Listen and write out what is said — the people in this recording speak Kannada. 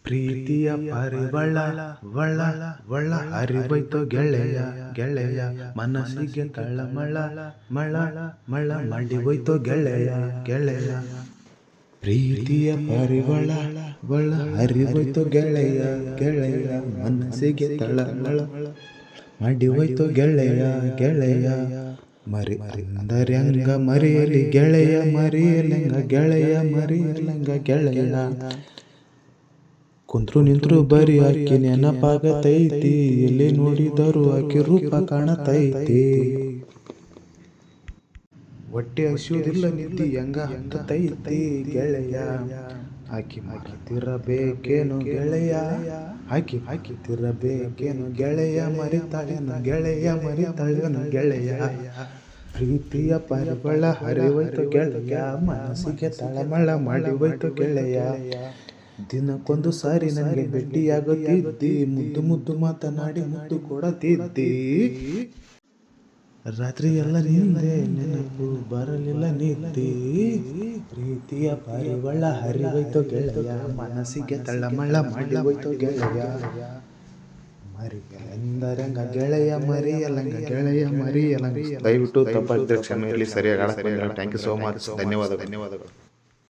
ಪ್ರೀತಿಯ ಪರಿವಳ ವಳ ವಳ ಹರಿವೈತು ಗೆಳೆಯ ಗೆಳೆಯ ಮನಸ್ಸಿಗೆ ತಳಮಳ ಮಳ ಮಳ ಮಡಿವೈತು ಗೆಳೆಯ ಗೆಳೆಯ. ಪ್ರೀತಿಯ ಪರಿವಳ ವಳ ಹರಿವೈತು ಗೆಳೆಯ ಗೆಳೆಯ ಮನಸ್ಸಿಗೆ ತಳಮಳ ಮಡಿವೈತು ಗೆಳೆಯ ಗೆಳೆಯ. ಮರಿ ಅಂದರ್ಯಂಗ ಮರಿಯಲಿ ಗೆಳೆಯ ಮರಿಯಲಂಗ ಗೆಳೆಯ ಮರಿಯಲಂಗ ಗೆಳೆಯ. ಕುಂತ್ರು ನಿಂತ್ರು ಬರೀ ಆಕಿ ನೆನಪಾಗತೈತಿ, ಎಲ್ಲಿ ನೋಡಿದರೂ ಆಕಿ ರೂಪ ಕಾಣತೈತಿ. ಹೊಟ್ಟೆ ಹಸಿಯುವುದಿಲ್ಲ ನಿದ್ದಿ ಹೆಂಗ ಹತ್ತತೈತಿ ಗೆಳೆಯ. ಆಕಿ ಮರೆತಿರಬೇಕೇನು ಗೆಳೆಯ, ಆಕಿ ಹಾಕಿತಿರಬೇಕೇನು ಗೆಳೆಯ. ಮರಿತಾಳೇನು ಗೆಳೆಯ ಮರಿತಾಳೇನು ಗೆಳೆಯ. ಪ್ರೀತಿಯ ಪರಿವಳ ಹರಿವೈತು ಗೆಳೆಯ ಮನಸ್ಸಿಗೆ ತಳಮಳ ಮಾಡಿವೈತು ಗೆಳೆಯ. ದಿನಕ್ಕೊಂದು ಸಾರಿ ನನಗೆ ಭೇಟಿಯಾಗುತ್ತಿದ್ದಿ, ಮುದ್ದು ಮುದ್ದು ಮಾತನಾಡಿ ಮುದ್ದು ಕೊಡತಿದ್ದಿ. ರಾತ್ರಿ ಎಲ್ಲ ನಿಂದೆ ನೆನಪು ಬರಲಿಲ್ಲ ನಿದ್ದಿ. ಪ್ರೀತಿಯ ಪರಿವಳ ಹರಿವೈತು ಗೆಳೆಯ ಮನಸ್ಸಿಗೆ ತಳಮಳ ಮಾಡಿವೈತು ಗೆಳೆಯ. ಮರಿಯಲೆಂದರಂಗ ಗೆಳೆಯ ಮರಿಯಲಂಗ ಗೆಳೆಯ ಮರಿಯಲಂಗ. ದಯವಿಟ್ಟು ತಪ್ಪಾಗಿದ್ದರೆ ಕ್ಷಮೆ ಇರಲಿ. ಸರಿಯಾಗಿ ಆಡಕ್ಕೆ ಬಂದಿಲ್ಲ. Thank you so much. ಧನ್ಯವಾದಗಳು.